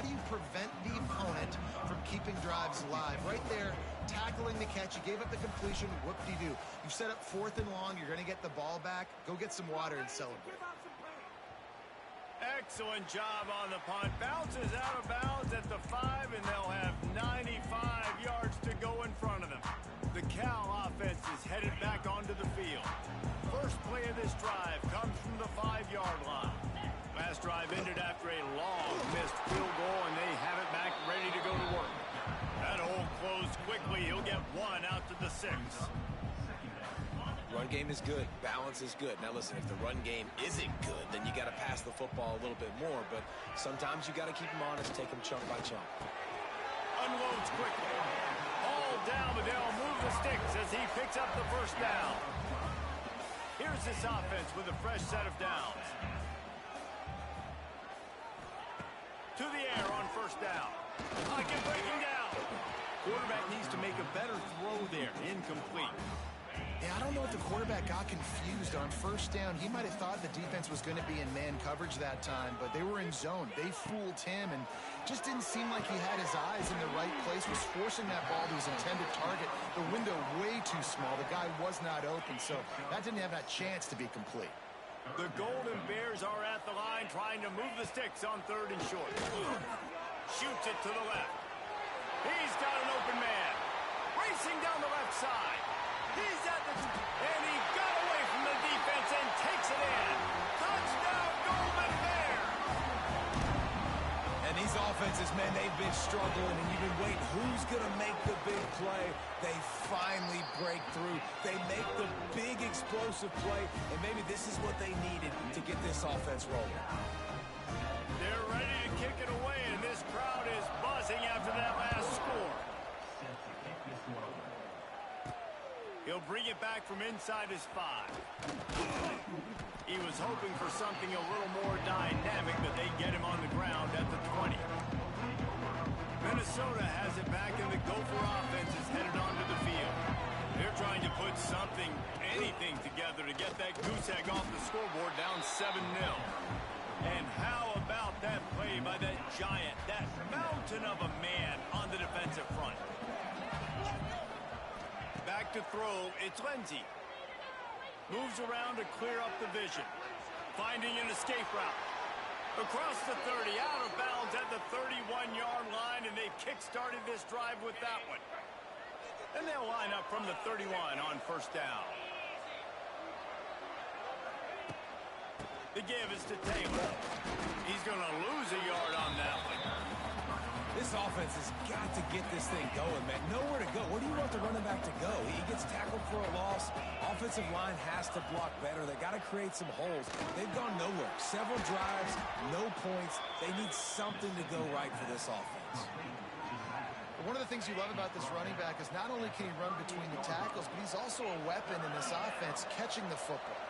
do you prevent the opponent from keeping drives alive? Right there, tackling the catch. You gave up the completion. Whoop-de-doo. You've set up 4th and long. You're going to get the ball back. Go get some water and celebrate. Excellent job on the punt. Bounces out of bounds at the 5, and they'll have 95 yards to go in front of them. The Cal offense is headed back onto the field. First play of this drive comes from the 5-yard line. Last drive ended after a long missed field goal, and they have it back ready to go to work. That hole closed quickly. He'll get 1 out to the 6. Run game is good. Balance is good. Now listen, if the run game isn't good, then you got to pass the football a little bit more. But sometimes you got to keep them honest, take them chunk by chunk. Unloads quickly. All down, but they'll move the sticks as he picks up the first down. Here's this offense with a fresh set of downs. To the air on first down. I can break him down. Quarterback needs to make a better throw there. Incomplete. Yeah, I don't know if the quarterback got confused on first down. He might have thought the defense was going to be in man coverage that time, but they were in zone. They fooled him and just didn't seem like he had his eyes in the right place, was forcing that ball to his intended target. The window way too small. The guy was not open, so that didn't have that chance to be complete. The Golden Bears are at the line trying to move the sticks on 3rd and short. Shoots it to the left. He's got an open man. Racing down the left side. He's at the... And he got away from the defense and takes it in. Touchdown, Golden Bears! And these offenses, man, they've been struggling, and you've been waiting. Who's going to make the big play? They finally break through. They make the big explosive play, and maybe this is what they needed to get this offense rolling. They're ready to kick it away, and this crowd is buzzing after that last score. He'll bring it back from inside his 5. He was hoping for something a little more dynamic, but they get him on the ground at the 20. Minnesota has it back, and the Gopher offense is headed onto the field. They're trying to put something, anything together to get that goose egg off the scoreboard down 7-0. And how about that play by that giant, that mountain of a man on the defensive front? Back to throw, it's Ncaa. Moves around to clear up the vision. Finding an escape route. Across the 30, out of bounds at the 31-yard line, and they've kick-started this drive with that one. And they'll line up from the 31 on first down. The give is to Taylor. He's going to lose a yard on that one. This offense has got to get this thing going, man. Nowhere to go. Where do you want the running back to go? He gets tackled for a loss. Offensive line has to block better. They got to create some holes. They've gone nowhere. Several drives, no points. They need something to go right for this offense. One of the things you love about this running back is not only can he run between the tackles, but he's also a weapon in this offense, catching the football.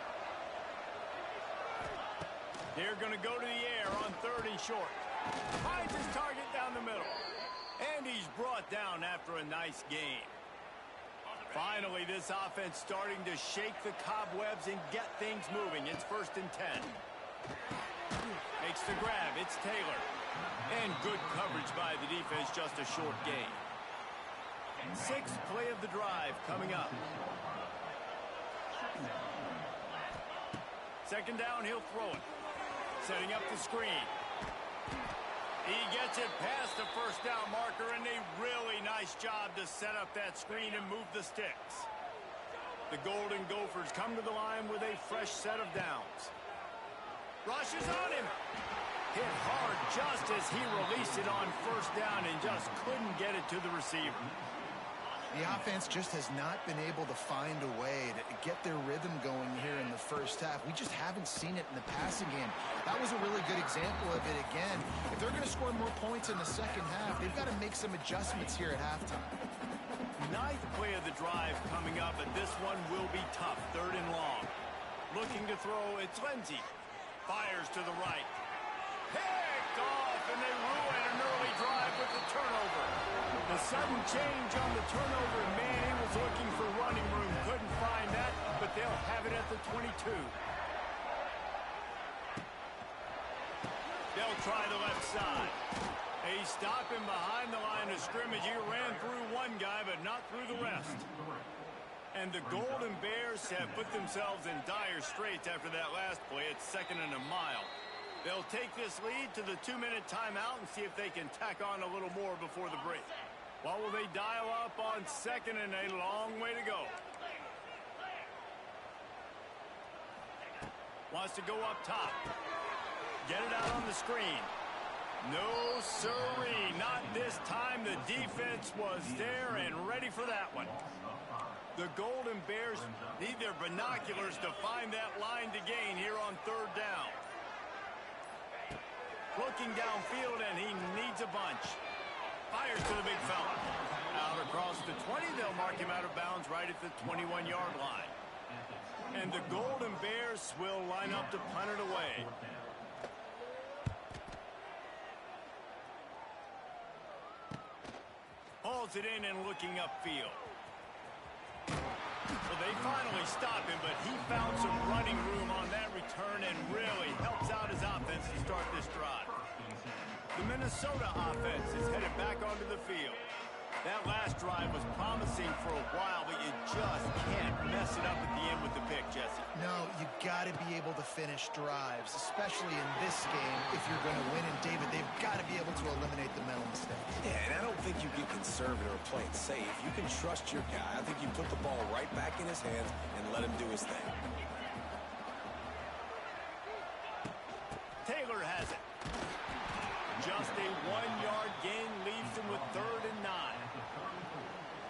They're going to go to the air on 3rd and short. Finds his target down the middle. And he's brought down after a nice gain. Finally, this offense starting to shake the cobwebs and get things moving. It's 1st and 10. Makes the grab. It's Taylor. And good coverage by the defense, just a short gain. 6th play of the drive coming up. 2nd down, he'll throw it. Setting up the screen. He gets it past the first down marker, and a really nice job to set up that screen and move the sticks. The Golden Gophers come to the line with a fresh set of downs. Rushes on him. Hit hard just as he released it on first down and just couldn't get it to the receiver. The offense just has not been able to find a way to get their rhythm going here in the first half. We just haven't seen it in the passing game. That was a really good example of it again. If they're going to score more points in the second half, they've got to make some adjustments here at halftime. 9th play of the drive coming up, and this one will be tough. 3rd and long. Looking to throw, it's Ncaa. Fires to the right. Picked off, and they ruin an early drive with the turnover. The sudden change on the turnover, man, he was looking for running room. Couldn't find that, but they'll have it at the 22. They'll try the left side. A They stop him behind the line of scrimmage. He ran through one guy, but not through the rest. And the Golden Bears have put themselves in dire straits after that last play. It's 2nd and a mile. They'll take this lead to the 2-minute timeout and see if they can tack on a little more before the break. What will they dial up on 2nd and a long way to go? Wants to go up top. Get it out on the screen. No, sirree. Not this time. The defense was there and ready for that one. The Golden Bears need their binoculars to find that line to gain here on 3rd down. Looking downfield, and he needs a bunch. Fires to the big fella. Out across the 20, they'll mark him out of bounds right at the 21-yard line. And the Golden Bears will line up to punt it away. Hauls it in and looking upfield. Well, they finally stop him, but he found some running room on that return and really helps out his offense to start this drive. The Minnesota offense is headed back onto the field. That last drive was promising for a while, but you just can't mess it up at the end with the pick, Jesse. No, you got to be able to finish drives, especially in this game if you're going to win. And, David, they've got to be able to eliminate the mental mistakes. Yeah, and I don't think you get conservative or play it safe. You can trust your guy. I think you put the ball right back in his hands and let him do his thing. Taylor has it. Just a 1-yard gain leaves him with 3rd and 9.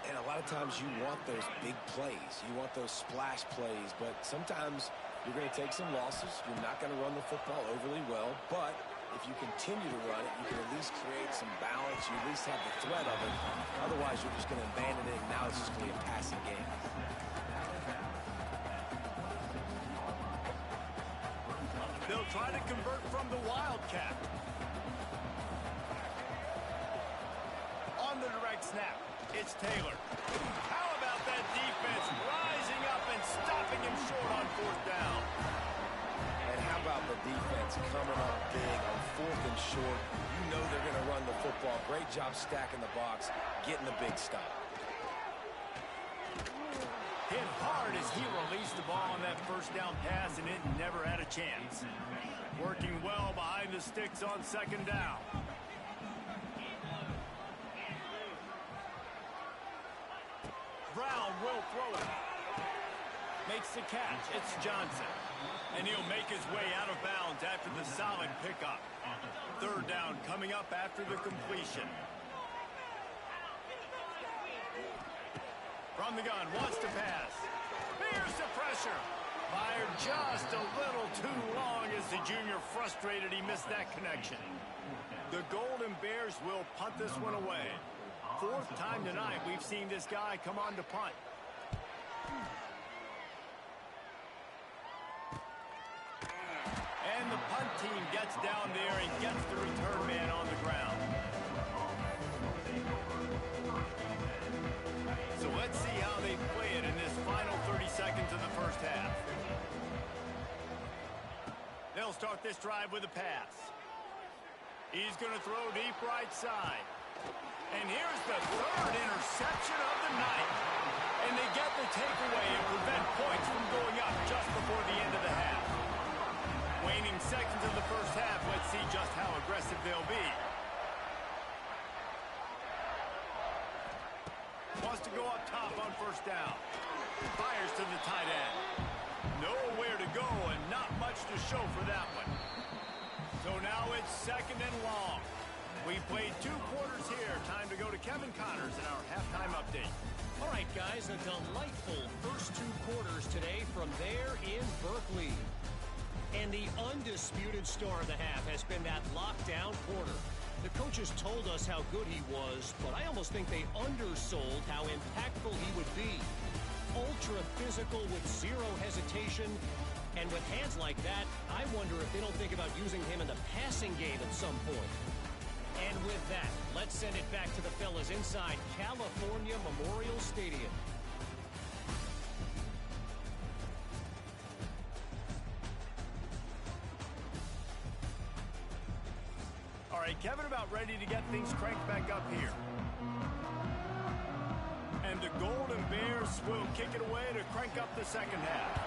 And a lot of times you want those big plays. You want those splash plays, but sometimes you're going to take some losses. You're not going to run the football overly well, but if you continue to run it, you can at least create some balance. You at least have the threat of it. Otherwise, you're just going to abandon it, and now it's just going to be a passing game. They'll try to convert from the Wildcat. On the direct snap, it's Taylor. How about that defense rising up and stopping him short on 4th down? And how about the defense coming up big on 4th and short? You know they're going to run the football. Great job stacking the box, getting the big stop. Hit hard as he released the ball on that 1st down pass, and it never had a chance. Working well behind the sticks on 2nd down. Brown will throw it. Makes the catch. It's Johnson. And he'll make his way out of bounds after the solid pickup. 3rd down coming up after the completion. From the gun, wants to pass. Here's the pressure. Fired just a little too long as the junior frustrated he missed that connection. The Golden Bears will punt this one away. 4th time tonight we've seen this guy come on to punt. And the punt team gets down there and gets the return man on the ground. So let's see how they play it in this final 30 seconds of the 1st half. They'll start this drive with a pass. He's going to throw deep right side. And here's the 3rd interception of the night. And they get the takeaway and prevent points from going up just before the end of the half. Waning seconds of the 1st half, let's see just how aggressive they'll be. Wants to go up top on 1st down. Fires to the tight end. Nowhere to go and not much to show for that one. So now it's 2nd and long. We played 2 quarters here. Time to go to Kevin Connors in our halftime update. All right, guys, a delightful first 2 quarters today from there in Berkeley. And the undisputed star of the half has been that lockdown quarter. The coaches told us how good he was, but I almost think they undersold how impactful he would be. Ultra physical with zero hesitation. And with hands like that, I wonder if they don't think about using him in the passing game at some point. And with that, let's send it back to the fellas inside California Memorial Stadium. All right, Kevin, about ready to get things cranked back up here. And the Golden Bears will kick it away to crank up the second half.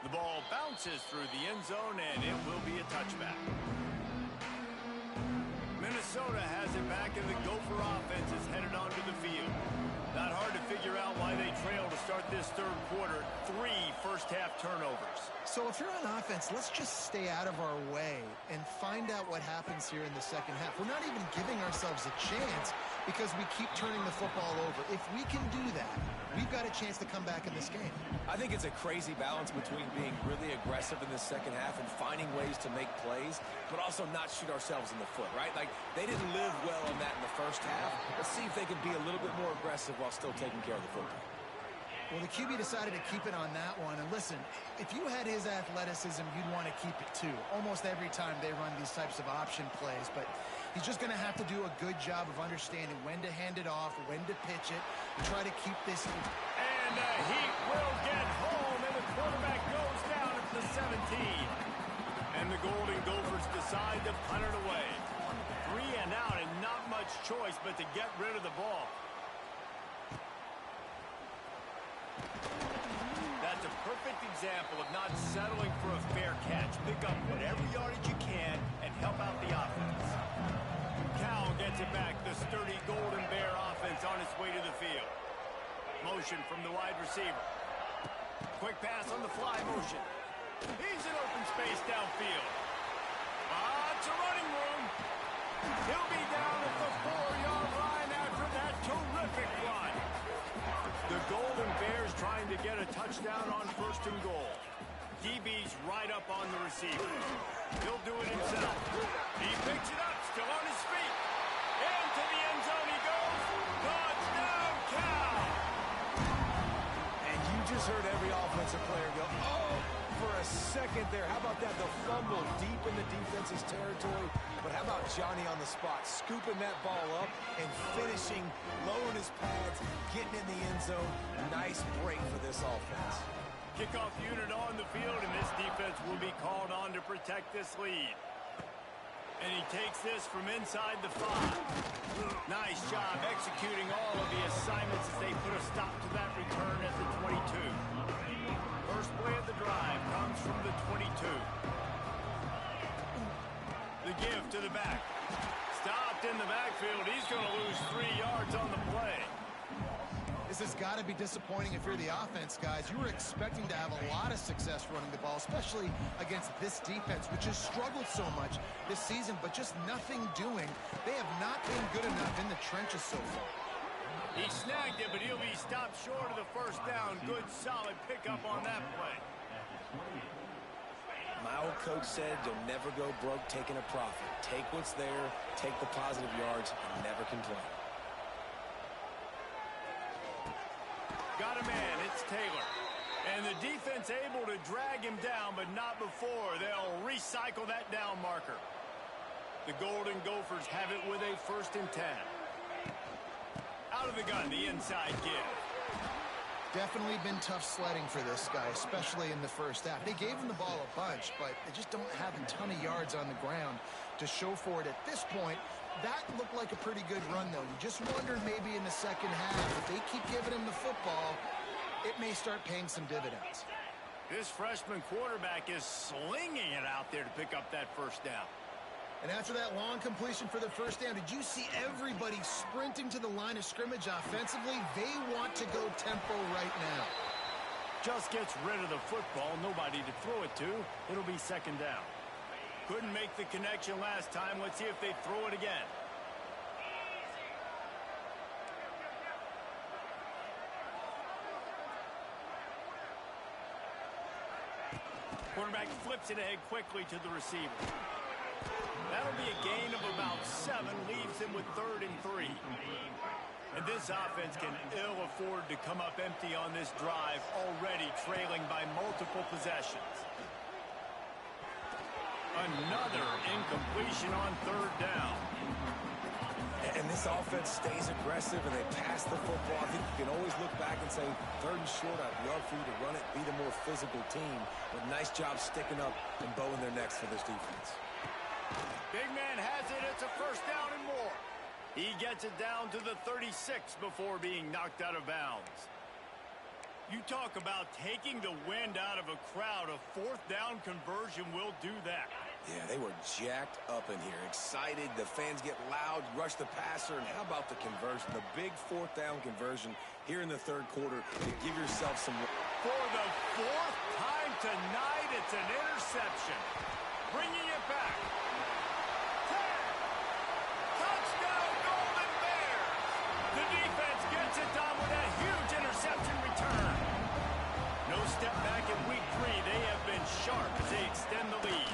The ball bounces through the end zone, and it will be a touchback. Minnesota has it back, and the Gopher offense is headed onto the field. Not hard to figure out why they trail to start this third quarter. 3 first-half turnovers. So if you're on offense, let's just stay out of our way and find out what happens here in the second half. We're not even giving ourselves a chance because we keep turning the football over. If we can do that, we've got a chance to come back in this game. I think it's a crazy balance between being really aggressive in the second half and finding ways to make plays, but also not shoot ourselves in the foot, right? Like, they didn't live well on that in the first half. Let's see if they can be a little bit more aggressive while still taking care of the football. Well, the QB decided to keep it on that one. And listen, if you had his athleticism, you'd want to keep it too. Almost every time they run these types of option plays. But he's just going to have to do a good job of understanding when to hand it off, when to pitch it, and try to keep this. And he will get home, and the quarterback goes down at the 17. And the Golden Gophers decide to punt it away. 3 and out, and not much choice but to get rid of the ball. That's a perfect example of not settling for a fair catch. Pick up whatever yardage you can and help out the offense. Ncaa gets it back. The sturdy Golden Bear offense on its way to the field. Motion from the wide receiver. Quick pass on the fly motion. He's in open space downfield. It's a running room. He'll be down at the 4-yard line after that terrific run. The Golden Bears trying to get a touchdown on 1st and goal. DB's right up on the receiver. He'll do it himself. He picks it up, still on his feet. Into the end zone he goes. Touchdown, Ncaa! And you just heard every offensive player go, oh, for a second there. How about that? The fumble deep in the defense's territory. But how about Johnny on the spot, scooping that ball up and finishing, lowering his pads, getting in the end zone. Nice break for this offense. Kickoff unit on the field, and this defense will be called on to protect this lead. And he takes this from inside the 5. Nice job executing all of the assignments as they put a stop to that return at the 22. First play of the drive comes from the 22. The give to the back. Stopped in the backfield. He's going to lose 3 yards on the play. This has got to be disappointing if you're the offense, guys. You were expecting to have a lot of success running the ball, especially against this defense, which has struggled so much this season, but just nothing doing. They have not been good enough in the trenches so far. He snagged it, but he'll be stopped short of the first down. Good, solid pickup on that play. My old coach said you'll never go broke taking a profit. Take what's there, take the positive yards, and never complain. Got a man, it's Taylor. And the defense able to drag him down, but not before. They'll recycle that down marker. The Golden Gophers have it with a 1st and 10. Out of the gun, the inside give. Definitely been tough sledding for this guy, especially in the first half. They gave him the ball a bunch, but they just don't have a ton of yards on the ground to show for it at this point. That looked like a pretty good run, though. You just wondered maybe in the second half, if they keep giving him the football, it may start paying some dividends. This freshman quarterback is slinging it out there to pick up that first down. And after that long completion for the first down, did you see everybody sprinting to the line of scrimmage offensively? They want to go tempo right now. Just gets rid of the football, nobody to throw it to. It'll be 2nd down. Couldn't make the connection last time. Let's see if they throw it again. Quarterback flips it ahead quickly to the receiver. That'll be a gain of about 7, leaves him with 3rd and 3. And this offense can ill afford to come up empty on this drive, already trailing by multiple possessions. Another incompletion on 3rd down. And this offense stays aggressive and they pass the football. I think you can always look back and say, 3rd and short, I'd love for you to run it, be the more physical team. But nice job sticking up and bowing their necks for this defense. Big man has it. It's a 1st down and more. He gets it down to the 36 before being knocked out of bounds. You talk about taking the wind out of a crowd. A 4th down conversion will do that. Yeah, they were jacked up in here, excited. The fans get loud, rush the passer, and how about the conversion? The big 4th down conversion here in the 3rd quarter to give yourself some... For the 4th time tonight, it's an interception. Bringing it back. 10. Touchdown, Golden Bears. The defense gets it done with a huge interception return. No step back in week 3. They have been sharp as they extend the lead.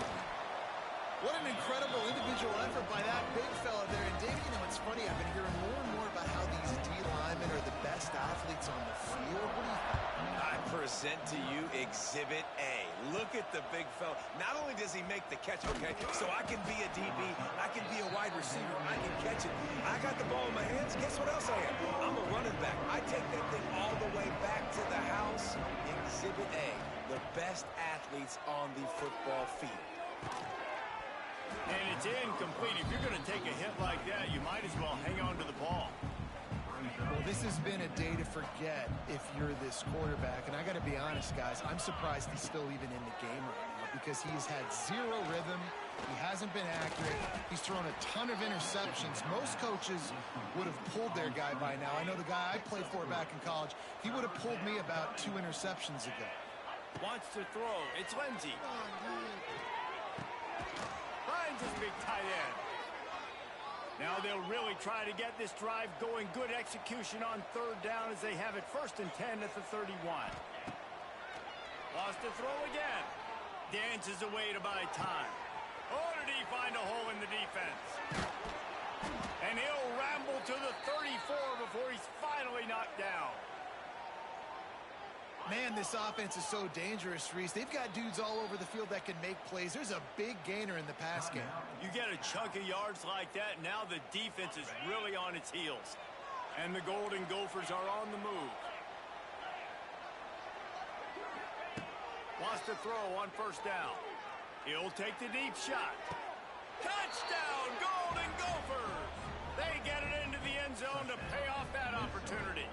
What an incredible individual effort by that big fella there. And Dave, you know, it's funny, I've been hearing more and more about how these D linemen are the best athletes on the field. What do you think? I present to you Exhibit A. Look at the big fella. Not only does he make the catch, okay, so I can be a DB, I can be a wide receiver, I can catch it. I got the ball in my hands. Guess what else I am? I'm a running back. I take that thing all the way back to the house. Exhibit A, the best athletes on the football field. And it's incomplete. If you're going to take a hit like that, you might as well hang on to the ball. Well, this has been a day to forget if you're this quarterback. And I got to be honest, guys, I'm surprised he's still even in the game right now because he has had 0 rhythm. He hasn't been accurate. He's thrown a ton of interceptions. Most coaches would have pulled their guy by now. I know the guy I played for back in college, he would have pulled me about 2 interceptions ago. Wants to throw. It's Lindsey. Finds his big tight end. Now they'll really try to get this drive going. Good execution on 3rd down as they have it 1st and 10 at the 31. Lost to throw again. Dances away to buy time. Oh, did he find a hole in the defense? And he'll ramble to the 34 before he's finally knocked down. Man, this offense is so dangerous, Reese. They've got dudes all over the field that can make plays. There's a big gainer in the pass game. You get a chunk of yards like that, now the defense is really on its heels. And the Golden Gophers are on the move. Wants to throw on 1st down. He'll take the deep shot. Touchdown, Golden Gophers! They get it into the end zone to pay off that opportunity.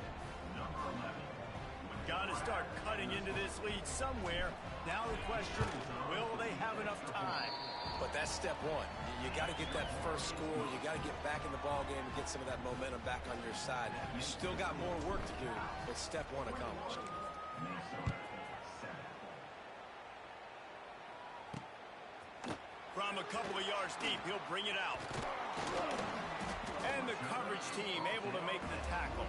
Got to start cutting into this lead somewhere. Now the question, will they have enough time? But that's step 1. You got to get that first score. You got to get back in the ball game and get some of that momentum back on your side. You still got more work to do, but step 1 accomplished. From a couple of yards deep, he'll bring it out. And the coverage team able to make the tackle.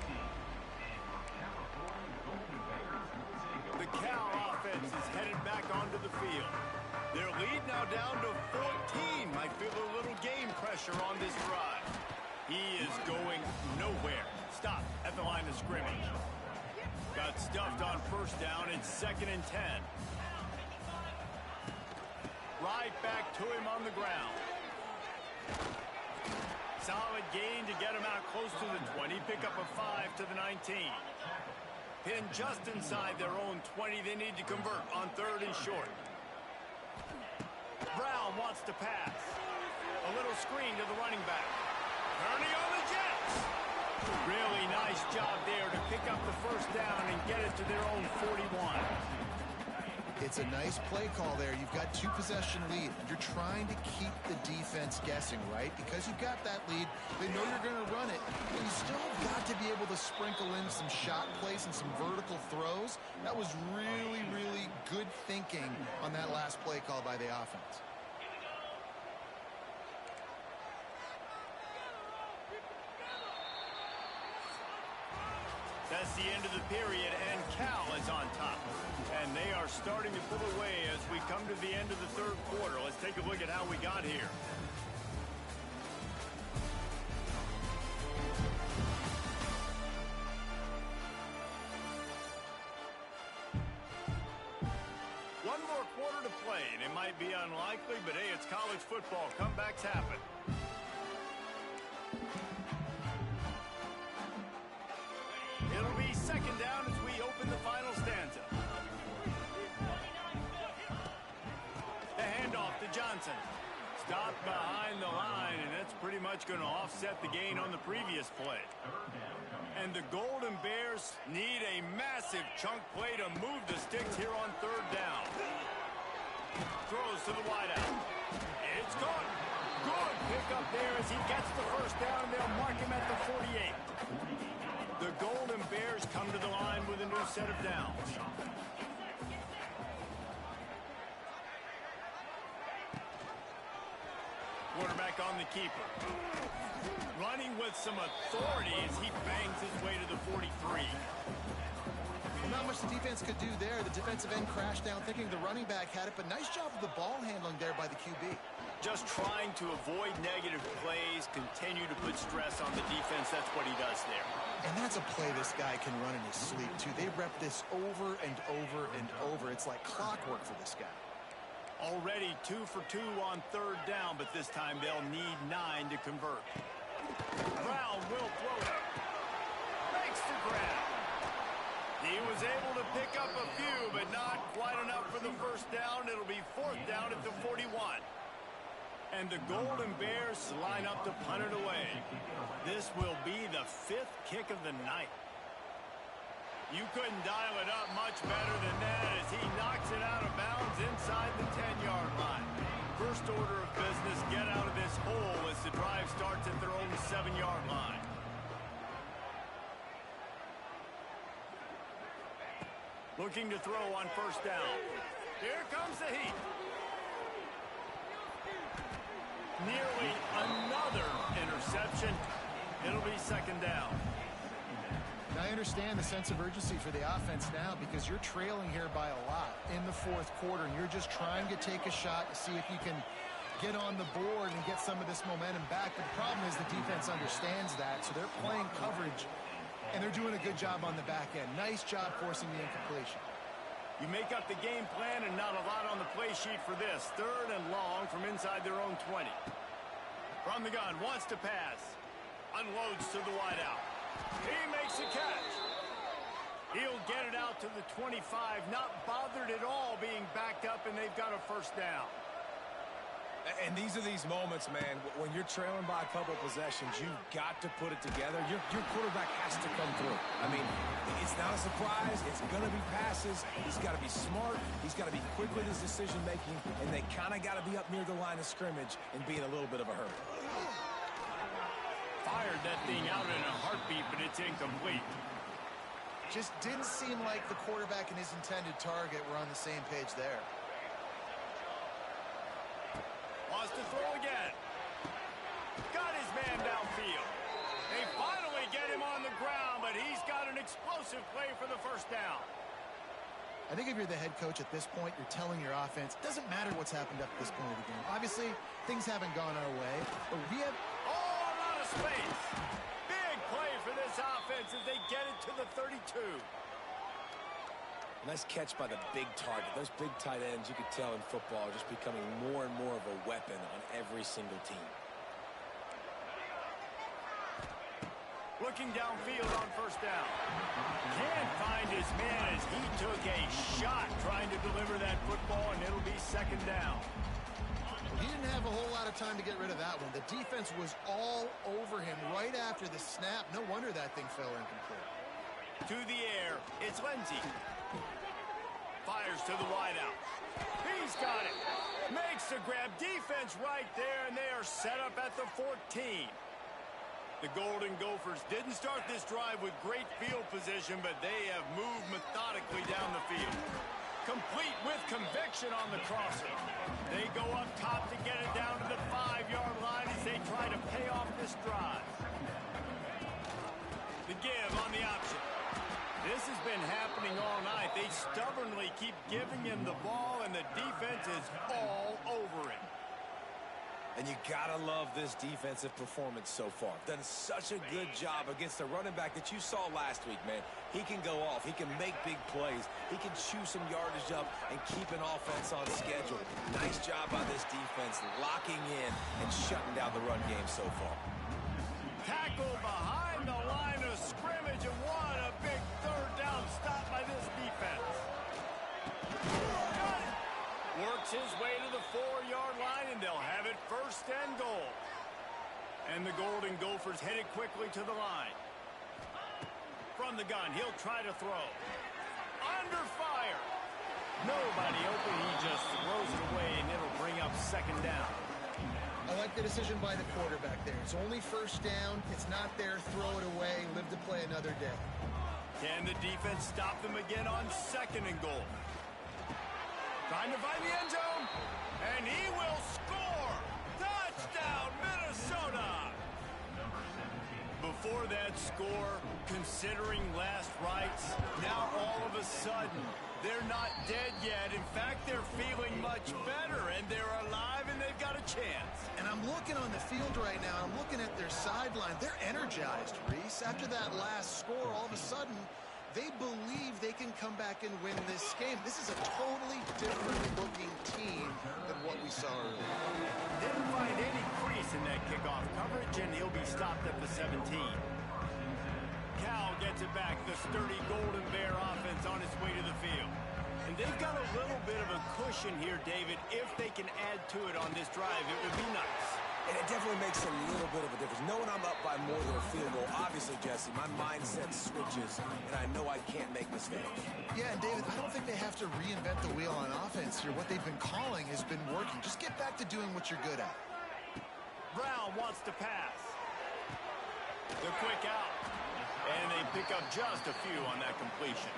The Cal offense is headed back onto the field. Their lead now down to 14. Might feel a little game pressure on this drive. He is going nowhere. Stop at the line of scrimmage. Got stuffed on 1st down. It's 2nd and 10. Right back to him on the ground. Solid gain to get him out close to the 20. Pick up a 5 to the 19. Pinned just inside their own 20. They need to convert on 3rd and short. Brown wants to pass. A little screen to the running back. Turning on the Jets. Really nice job there to pick up the 1st down and get it to their own 41. It's a nice play call there. You've got 2-possession lead. You're trying to keep the defense guessing, right? Because you've got that lead. They know you're going to run it. But you still got to be able to sprinkle in some shot plays and some vertical throws. That was really, really good thinking on that last play call by the offense. That's the end of the period, and Cal is on top. And they are starting to pull away as we come to the end of the 3rd quarter. Let's take a look at how we got here. One more quarter to play, and it might be unlikely, but hey, it's college football. Comebacks happen. down as we open the final stanza. The handoff to Johnson. Stopped behind the line, and that's pretty much going to offset the gain on the previous play. And the Golden Bears need a massive chunk play to move the sticks here on third down. Throws to the wideout. It's caught. Good pickup there as he gets the first down, and they'll mark him at the 48. The Golden Bears come to the line with a new set of downs. Quarterback on the keeper. Running with some authority as he bangs his way to the 43. Well, not much the defense could do there. The defensive end crashed down thinking the running back had it, but nice job of the ball handling there by the QB. Just trying to avoid negative plays, continue to put stress on the defense. That's what he does there. And that's a play this guy can run in his sleep, too. They rep this over and over and over. It's like clockwork for this guy. Already 2 for 2 on third down, but this time they'll need 9 to convert. Brown will throw it. Makes the grab. He was able to pick up a few, but not quite enough for the first down. It'll be fourth down at the 41. And the Golden Bears line up to punt it away. This will be the 5th kick of the night. You couldn't dial it up much better than that as he knocks it out of bounds inside the 10-yard line. First order of business, get out of this hole as the drive starts at their own 7-yard line. Looking to throw on first down. Here comes the heat. Nearly another interception. It'll be second down. I understand the sense of urgency for the offense now because you're trailing here by a lot in the fourth quarter, and you're just trying to take a shot to see if you can get on the board and get some of this momentum back. But the problem is the defense understands that, so they're playing coverage, and they're doing a good job on the back end. Nice job forcing the incompletion. You make up the game plan and not a lot on the play sheet for this. Third and long from inside their own 20. From the gun, wants to pass. Unloads to the wideout. He makes a catch. He'll get it out to the 25. Not bothered at all being backed up, and they've got a first down. And these are these moments, man, when you're trailing by a couple of possessions, you've got to put it together. Your quarterback has to come through. I mean, it's not a surprise. It's going to be passes. He's got to be smart. He's got to be quick with his decision-making, and they kind of got to be up near the line of scrimmage and be in a little bit of a hurry. Fired that thing out in a heartbeat, but it's incomplete. Just didn't seem like the quarterback and his intended target were on the same page there. Wants to throw again. Got his man downfield. They finally get him on the ground, but he's got an explosive play for the first down. I think if you're the head coach at this point, you're telling your offense, it doesn't matter what's happened up to this point of the game. Obviously, things haven't gone our way, but we have... Oh, a lot of space. Big play for this offense as they get it to the 32. Nice catch by the big target. Those big tight ends, you could tell in football, are just becoming more and more of a weapon on every single team. Looking downfield on first down. Can't find his man as he took a shot trying to deliver that football, and it'll be second down. He didn't have a whole lot of time to get rid of that one. The defense was all over him right after the snap. No wonder that thing fell incomplete. To the air, it's Lindsey. Fires to the wideout. He's got it. Makes the grab. Defense right there, and they are set up at the 14. The Golden Gophers didn't start this drive with great field position, but they have moved methodically down the field. Complete with conviction on the crosser. They go up top to get it down to the 5-yard line as they try to pay off this drive. The give on the option. This has been happening all night. They stubbornly keep giving him the ball, and the defense is all over it. And you gotta love this defensive performance so far. Done such a good job against the running back that you saw last week, man. He can go off. He can make big plays. He can chew some yardage up and keep an offense on schedule. Nice job by this defense locking in and shutting down the run game so far. Tackle behind the line of scrimmage, and what a big third down stop by this defense. Got it. Works his way to the 4-yard line, and they'll have it first and goal. And the Golden Gophers headed quickly to the line. From the gun, he'll try to throw. Under fire. Nobody open. He just throws it away, and it'll bring up second down. I like the decision by the quarterback there. It's only first down. It's not there. Throw it away. Live to play another day. Can the defense stop them again on second and goal? Trying to find the end zone. And he will score. Touchdown, Minnesota. Before that score, considering last rites, now all of a sudden, they're not dead yet. In fact, they're feeling much better, and they're alive, and they've got a chance. And I'm looking on the field right now. I'm looking at their sideline. They're energized, Reese. After that last score, all of a sudden, they believe they can come back and win this game. This is a totally different-looking team than what we saw earlier. Didn't find any crease in that kickoff coverage, and he'll be stopped at the 17. Cal gets it back. The sturdy Golden Bear offense on its way to the field. And they've got a little bit of a cushion here, David. If they can add to it on this drive, it would be nice. And it definitely makes a little bit of a difference. Knowing I'm up by more than a field goal, obviously, Jesse, my mindset switches, and I know I can't make mistakes. Yeah, and David, I don't think they have to reinvent the wheel on offense here. What they've been calling has been working. Just get back to doing what you're good at. Brown wants to pass. The quick out. And they pick up just a few on that completion.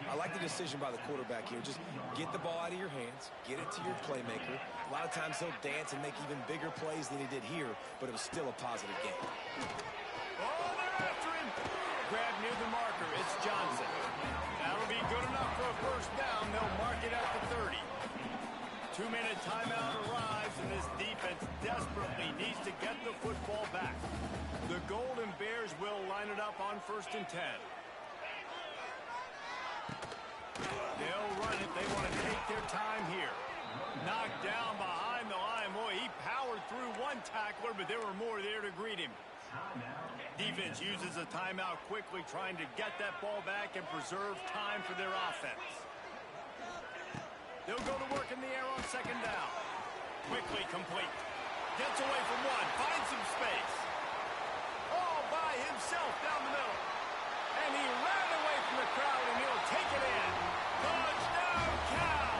I like the decision by the quarterback here. Just get the ball out of your hands, get it to your playmaker. A lot of times he'll dance and make even bigger plays than he did here, but it was still a positive game. Oh, they're after him. Grab near the marker. It's Johnson. That'll be good enough for a first down. They'll mark it at the 30. 2-minute timeout arrives, and this defense desperately needs to get the football back. The Golden Bears will line it up on 1st and 10. They'll run it. They want to take their time here. Knocked down behind the line. Boy, he powered through one tackler, but there were more there to greet him. Defense uses a timeout quickly, trying to get that ball back and preserve time for their offense. They'll go to work in the air on second down. Quickly complete. Gets away from one. Finds some space. All by himself down the middle. And he ran away from the crowd, and he'll take it in. Touchdown, Cal!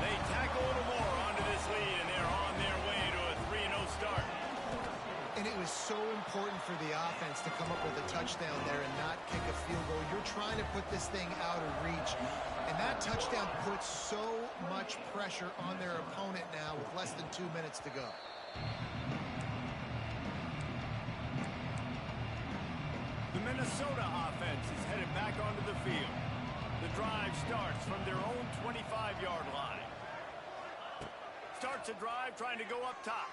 They tackle a little more onto this lead, and they're on their way to a 3-0 start. And it was so important for the offense to come up with a touchdown there and not kick a field goal. You're trying to put this thing out of reach. And that touchdown puts so much pressure on their opponent now with less than 2 minutes to go. The Minnesota offense is headed back onto the field. The drive starts from their own 25-yard line. Starts a drive trying to go up top.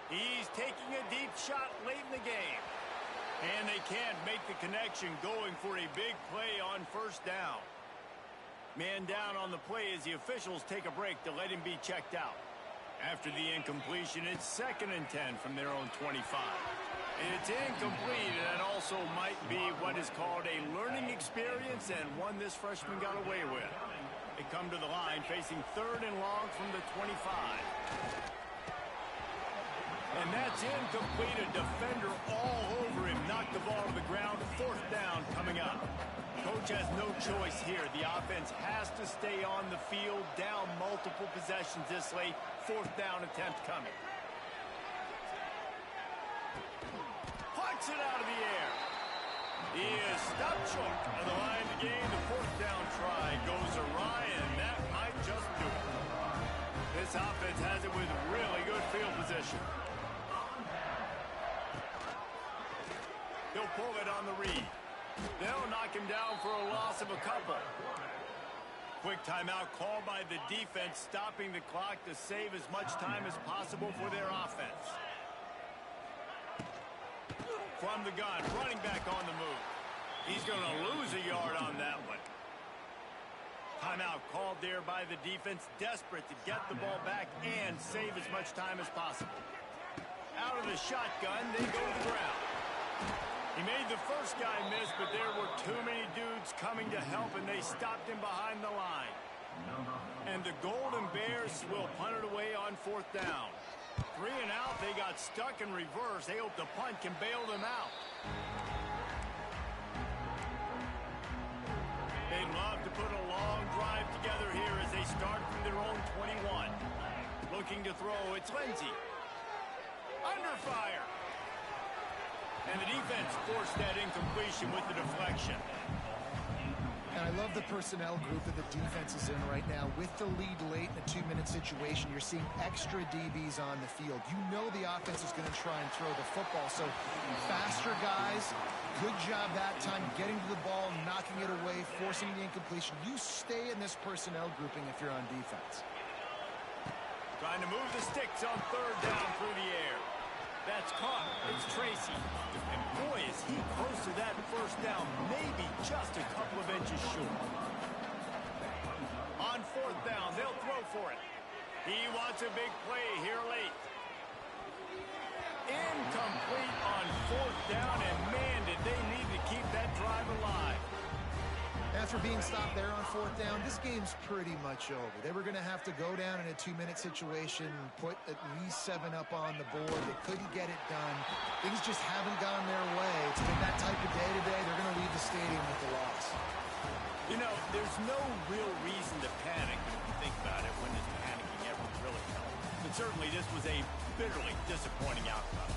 He's taking a deep shot late in the game. And they can't make the connection, going for a big play on first down. Man down on the play as the officials take a break to let him be checked out. After the incompletion, it's 2nd and 10 from their own 25. It's incomplete, and that also might be what is called a learning experience, and one this freshman got away with. They come to the line facing 3rd and long from the 25. And that's incomplete. A defender all over him. Knocked the ball to the ground. 4th down coming up. Coach has no choice here. The offense has to stay on the field. Down multiple possessions this late. 4th down attempt coming. Puts it out of the air. He is stopped short of the line to gain. The 4th down try goes awry, and that might just do it. This offense has it with really good field position. He'll pull it on the read. They'll knock him down for a loss of a couple. Quick timeout called by the defense, stopping the clock to save as much time as possible for their offense. From the gun, running back on the move. He's going to lose a yard on that one. Timeout called there by the defense, desperate to get the ball back and save as much time as possible. Out of the shotgun, they go to the ground. He made the first guy miss, but there were too many dudes coming to help, and they stopped him behind the line. And the Golden Bears will punt it away on 4th down. 3 and out, they got stuck in reverse. They hope the punt can bail them out. They'd love to put a long drive together here as they start from their own 21. Looking to throw, it's Lindsey. Under fire. And the defense forced that incompletion with the deflection. And I love the personnel group that the defense is in right now. With the lead late in a 2-minute situation, you're seeing extra DBs on the field. You know the offense is going to try and throw the football. So faster guys, good job that time getting to the ball, knocking it away, forcing the incompletion. You stay in this personnel grouping if you're on defense. Trying to move the sticks on 3rd down through the air. That's caught. It's Tracy. And boy, is he close to that 1st down, maybe just a couple of inches short. On 4th down, they'll throw for it. He wants a big play here late. Incomplete on 4th down, and man, did they need to keep that drive alive. After being stopped there on 4th down, this game's pretty much over. They were going to have to go down in a 2-minute situation, put at least 7 up on the board. They couldn't get it done. Things just haven't gone their way. It's been that type of day today. They're going to leave the stadium with the loss. You know, there's no real reason to panic when you think about it. When does panicking ever really help? But certainly this was a bitterly disappointing outcome.